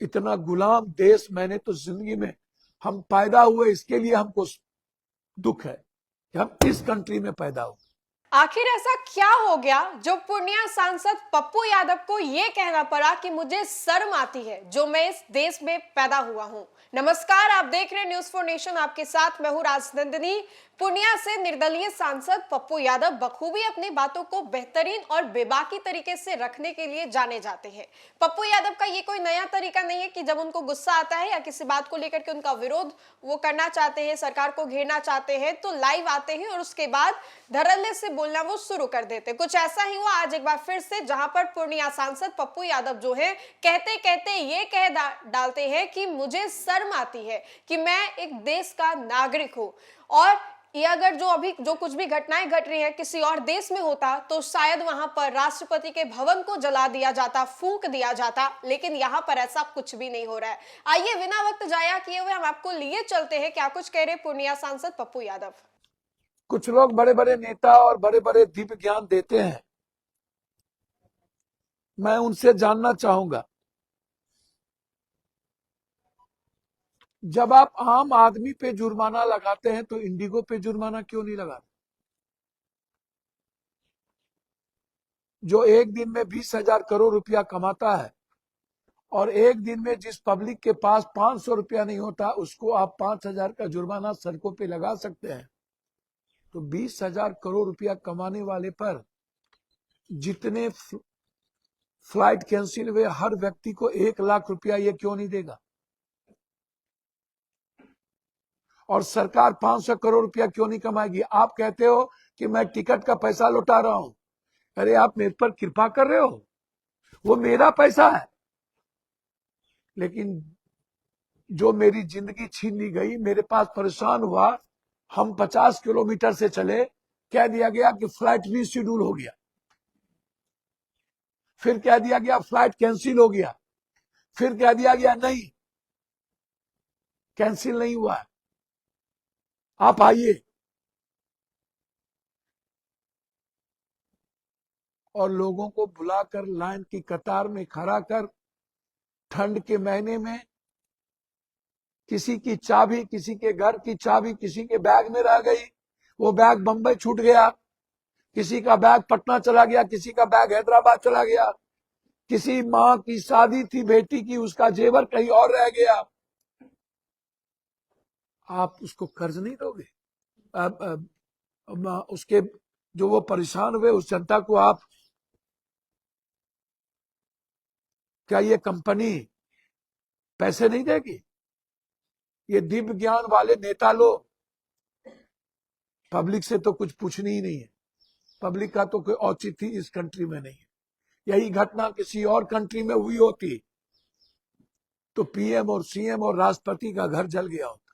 इतना गुलाम देश मैंने तो जिंदगी में, हम पैदा हुए इसके लिए हमको दुख है कि हम इस कंट्री में पैदा हुए। आखिर ऐसा क्या हो गया जो पूर्णिया सांसद पप्पू यादव को यह कहना पड़ा कि मुझे शर्म आती है जो मैं इस देश में पैदा हुआ हूं। नमस्कार, आप देख रहे हैं न्यूज फॉर नेशन, आपके साथ मैं हूं राजनंदिनी। पूर्णिया से निर्दलीय सांसद पप्पू यादव बखूबी अपनी बातों को बेहतरीन और बेबाकी तरीके से रखने के लिए जाने जाते हैं। पप्पू यादव का ये कोई नया तरीका नहीं है कि जब उनको गुस्सा आता है या किसी बात को लेकर के उनका विरोध वो करना चाहते हैं, सरकार को घेरना चाहते हैं, तो लाइव आते हैं और उसके बाद धड़ल्ले से बोलना वो शुरू कर देते। कुछ ऐसा ही हुआ आज एक बार फिर से, जहां पर पूर्णिया सांसद पप्पू यादव जो है कहते कहते ये कह डालते हैं कि मुझे शर्म आती है कि मैं एक देश का नागरिक हूं, और ये अगर जो कुछ भी घटनाएं घट रही है किसी और देश में होता तो शायद वहां पर राष्ट्रपति के भवन को जला दिया जाता, फूंक दिया जाता, लेकिन यहां पर ऐसा कुछ भी नहीं हो रहा है। आइए बिना वक्त जाया किए हुए हम आपको लिए चलते हैं क्या कुछ कह रहे पूर्णिया सांसद पप्पू यादव। कुछ लोग बड़े बड़े नेता और बड़े बड़े दिव्य ज्ञान देते हैं, मैं उनसे जानना चाहूंगा, जब आप आम आदमी पे जुर्माना लगाते हैं तो इंडिगो पे जुर्माना क्यों नहीं लगाते? जो एक दिन में 20,000 करोड़ रुपया कमाता है और एक दिन में जिस पब्लिक के पास 500 रुपया नहीं होता उसको आप 5,000 का जुर्माना सड़कों पे लगा सकते हैं, तो 20,000 करोड़ रुपया कमाने वाले पर जितने फ्लाइट कैंसिल हुए हर व्यक्ति को 1,00,000 रुपया ये क्यों नहीं देगा? और सरकार 500 करोड़ रुपया क्यों नहीं कमाएगी? आप कहते हो कि मैं टिकट का पैसा लौटा रहा हूं, अरे आप मेरे पर कृपा कर रहे हो, वो मेरा पैसा है, लेकिन जो मेरी जिंदगी छीन ली गई, मेरे पास परेशान हुआ, हम 50 किलोमीटर से चले, कह दिया गया कि फ्लाइट रीशेड्यूल हो गया, फिर कह दिया गया फ्लाइट कैंसिल हो गया, फिर कह दिया गया नहीं कैंसिल नहीं हुआ है, आप आइए। और लोगों को बुलाकर लाइन की कतार में खड़ा कर ठंड के महीने में किसी की चाबी, किसी के घर की चाबी किसी के बैग में रह गई, वो बैग बंबई छूट गया, किसी का बैग पटना चला गया, किसी का बैग हैदराबाद चला गया, किसी माँ की शादी थी बेटी की, उसका जेवर कहीं और रह गया, आप उसको कर्ज नहीं दोगे? उसके जो वो परेशान हुए उस जनता को आप, क्या ये कंपनी पैसे नहीं देगी? ये दिव्य ज्ञान वाले नेता लोग, पब्लिक से तो कुछ पूछनी ही नहीं है, पब्लिक का तो कोई औचित्य इस कंट्री में नहीं है। यही घटना किसी और कंट्री में हुई होती तो पीएम और सीएम और राष्ट्रपति का घर जल गया होता।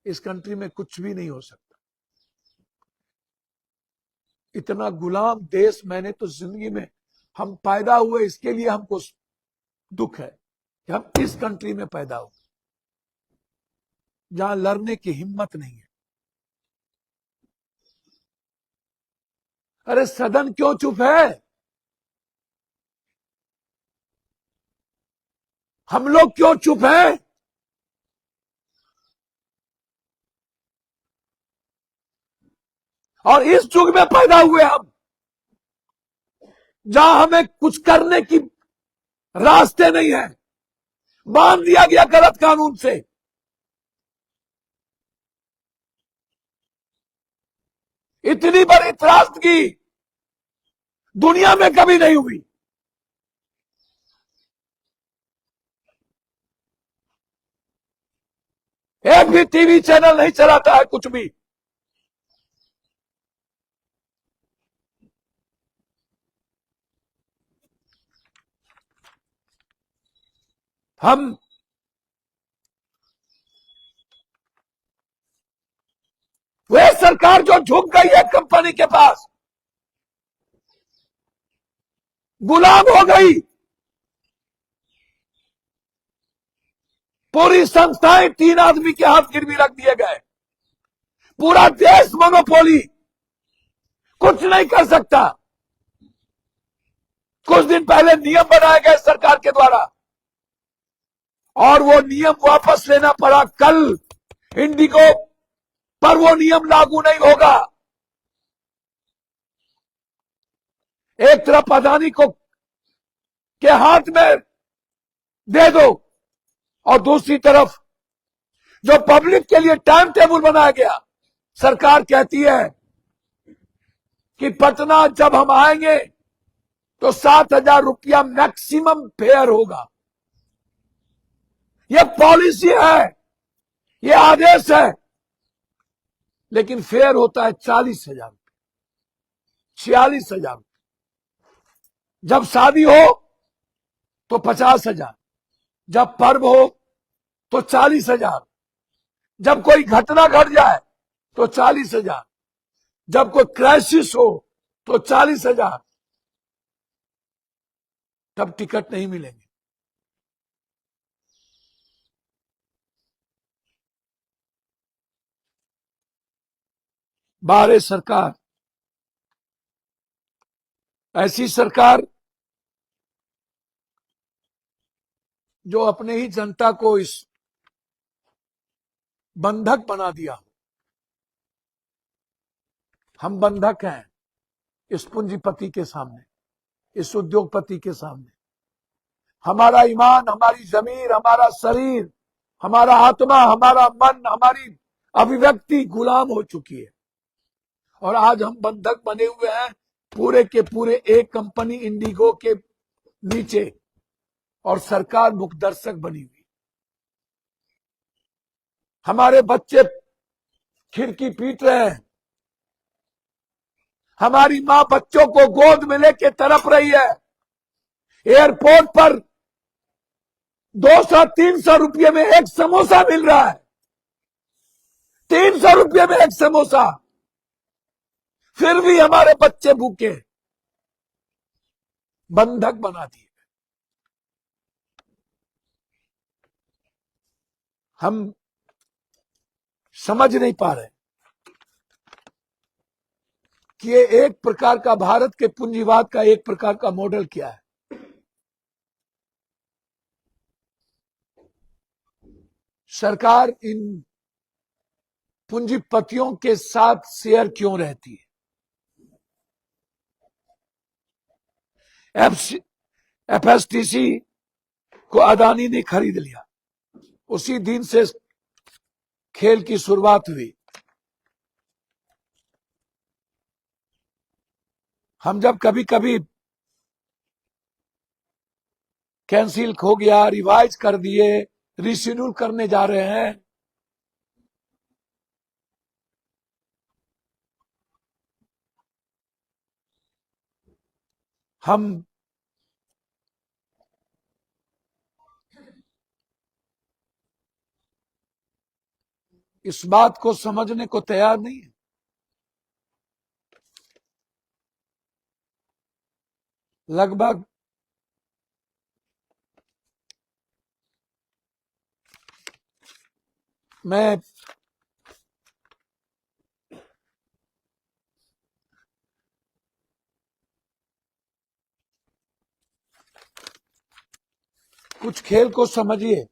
इस कंट्री में कुछ भी नहीं हो सकता। इतना गुलाम देश मैंने तो जिंदगी में, हम पैदा हुए इसके लिए हमको दुख है कि हम इस कंट्री में पैदा हुए जहां लड़ने की हिम्मत नहीं है। अरे सदन क्यों चुप है? हम लोग क्यों चुप हैं? और इस युग में पैदा हुए हम जहां हमें कुछ करने की रास्ते नहीं है, बांध दिया गया गलत कानून से। इतनी बड़ी त्रासदी दुनिया में कभी नहीं हुई। एक भी टीवी चैनल नहीं चलाता है कुछ भी। हम वे सरकार जो झुक गई है कंपनी के पास, गुलाम हो गई, पूरी संस्थाएं 3 आदमी के हाथ गिरवी रख दिए गए, पूरा देश मोनोपोली, कुछ नहीं कर सकता। कुछ दिन पहले नियम बनाए गए सरकार के द्वारा और वो नियम वापस लेना पड़ा। कल इंडिगो पर वो नियम लागू नहीं होगा। एक तरफ अदानी को के हाथ में दे दो और दूसरी तरफ जो पब्लिक के लिए टाइम टेबल बनाया गया, सरकार कहती है कि पटना जब हम आएंगे तो 7,000 रुपया मैक्सिमम फेयर होगा। यह पॉलिसी है, यह आदेश है, लेकिन फेयर होता है 40,000 रुपये, 46,000 रुपये। जब शादी हो तो 50,000, जब पर्व हो तो 40,000, जब कोई घटना घट जाए तो 40,000, जब कोई क्राइसिस हो तो 40,000, तब टिकट नहीं मिलेंगे। बाहर सरकार, ऐसी सरकार जो अपने ही जनता को इस बंधक बना दिया। हम बंधक हैं इस पूंजीपति के सामने, इस उद्योगपति के सामने। हमारा ईमान, हमारी जमीर, हमारा शरीर, हमारा आत्मा, हमारा मन, हमारी अभिव्यक्ति गुलाम हो चुकी है और आज हम बंधक बने हुए हैं पूरे के पूरे एक कंपनी इंडिगो के नीचे और सरकार मुखदर्शक बनी हुई। हमारे बच्चे खिड़की पीट रहे हैं, हमारी मां बच्चों को गोद में लेके तड़प रही है। एयरपोर्ट पर 200-300 रुपये में एक समोसा मिल रहा है, 300 रुपये में एक समोसा, फिर भी हमारे बच्चे भूखे। बंधक बना दिए। हम समझ नहीं पा रहे कि ये एक प्रकार का भारत के पूंजीवाद का एक प्रकार का मॉडल क्या है। सरकार इन पूंजीपतियों के साथ शेयर क्यों रहती है? एफएसटीसी को अदानी ने खरीद लिया, उसी दिन से खेल की शुरुआत हुई। हम जब कभी कभी कैंसिल हो गया, रिवाइज कर दिए, रिशेड्यूल करने जा रहे हैं, हम इस बात को समझने को तैयार नहीं है। लगभग मैं कुछ खेल को समझिए।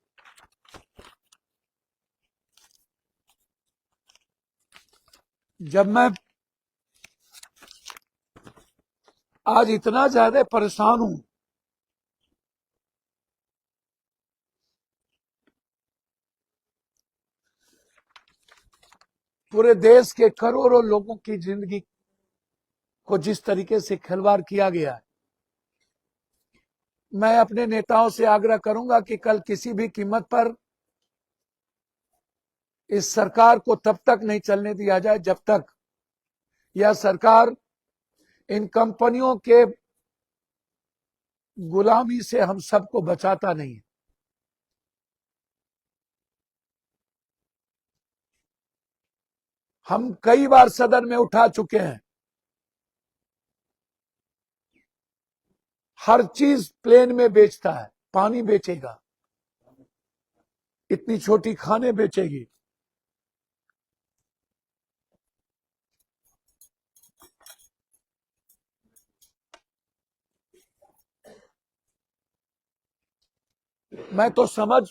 जब मैं आज इतना ज्यादा परेशान हूं, पूरे देश के करोड़ों लोगों की जिंदगी को जिस तरीके से खिलवाड़ किया गया है, मैं अपने नेताओं से आग्रह करूंगा कि कल किसी भी कीमत पर इस सरकार को तब तक नहीं चलने दिया जाए जब तक यह सरकार इन कंपनियों के गुलामी से हम सबको बचाता नहीं है। हम कई बार सदन में उठा चुके हैं, हर चीज प्लेन में बेचता है, पानी बेचेगा, इतनी छोटी खाने बेचेगी। मैं तो समझ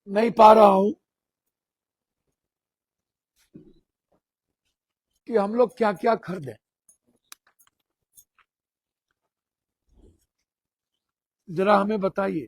नहीं पा रहा हूं कि हम लोग क्या क्या खरीदें। जरा हमें बताइए।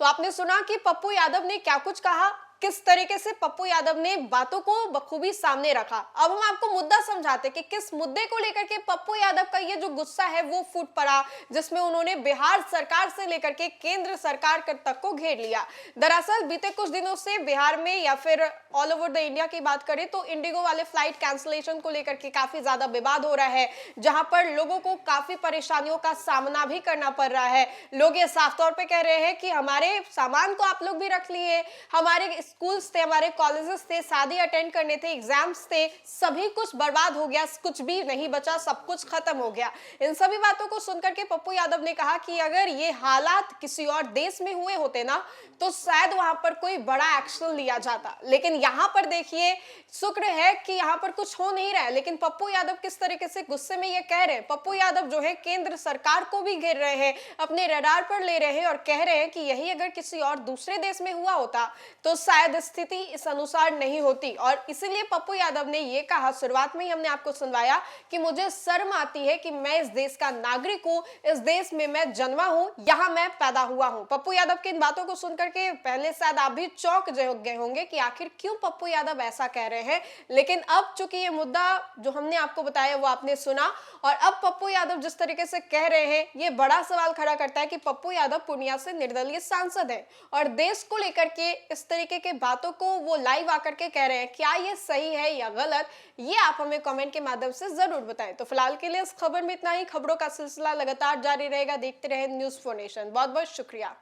तो आपने सुना कि पप्पू यादव ने क्या कुछ कहा, किस तरीके से पप्पू यादव ने बातों को बखूबी सामने रखा। अब हम आपको मुद्दा समझाते कि किस मुद्दे को लेकर के पप्पू यादव का ये जो गुस्सा है वो फूट पड़ा, जिसमें उन्होंने बिहार सरकार से लेकर के केंद्र सरकार तक को घेर लिया। दरअसल बीते कुछ दिनों से बिहार में या फिर ऑल ओवर द इंडिया की बात करें तो इंडिगो वाले फ्लाइट कैंसिलेशन को लेकर के काफी ज्यादा विवाद हो रहा है, जहां पर लोगों को काफी परेशानियों का सामना भी करना पड़ रहा है। लोग ये साफ तौर पे कह रहे हैं कि हमारे सामान को आप लोग भी रख लिए, हमारे स्कूल्स थे, हमारे कॉलेजेस थे, शादी अटेंड करने थे, एग्जाम्स थे, सभी कुछ बर्बाद हो गया, कुछ भी नहीं बचा, सब कुछ खत्म हो गया। इन सभी बातों को सुनकर के पप्पू यादव ने कहा कि अगर ये हालात किसी और देश में हुए होते ना तो शायद वहां पर कोई बड़ा एक्शन लिया जाता, लेकिन यहां पर देखिए शुक्र है कि यहां पर कुछ हो नहीं रहा है। लेकिन पप्पू यादव किस तरीके से गुस्से में ये कह रहे हैं, पप्पू यादव जो है केंद्र सरकार को भी घेर रहे हैं, अपने रडार पर ले रहे हैं और कह रहे हैं कि यही अगर किसी और दूसरे देश में हुआ होता तो शायद स्थिति इस अनुसार नहीं होती। और इसीलिए पप्पू यादव ने यह कहा, शुरुआत में ही हमने आपको सुनवाया कि मुझे शर्म आती है कि मैं इस देश का नागरिक हूं, इस देश में मैं जन्मा हूं, यहां मैं पैदा हुआ हूं। पप्पू यादव की इन बातों को सुनकर के पहले शायद आप भी चौंक गए होंगे कि आखिर क्यों पप्पू यादव ऐसा कह रहे हैं, लेकिन अब चूंकि ये मुद्दा जो हमने आपको बताया वो आपने सुना और अब पप्पू यादव जिस तरीके से कह रहे हैं ये बड़ा सवाल खड़ा करता है कि पप्पू यादव पूर्णिया से निर्दलीय सांसद है और देश को लेकर के इस तरीके के बातों को वो लाइव आकर के कह रहे हैं। क्या ये सही है या गलत, ये आप हमें कमेंट के माध्यम से जरूर बताएं। तो फिलहाल के लिए इस खबर में इतना ही। खबरों का सिलसिला लगातार जारी रहेगा, देखते रहें न्यूज़4 नेशन। बहुत बहुत शुक्रिया।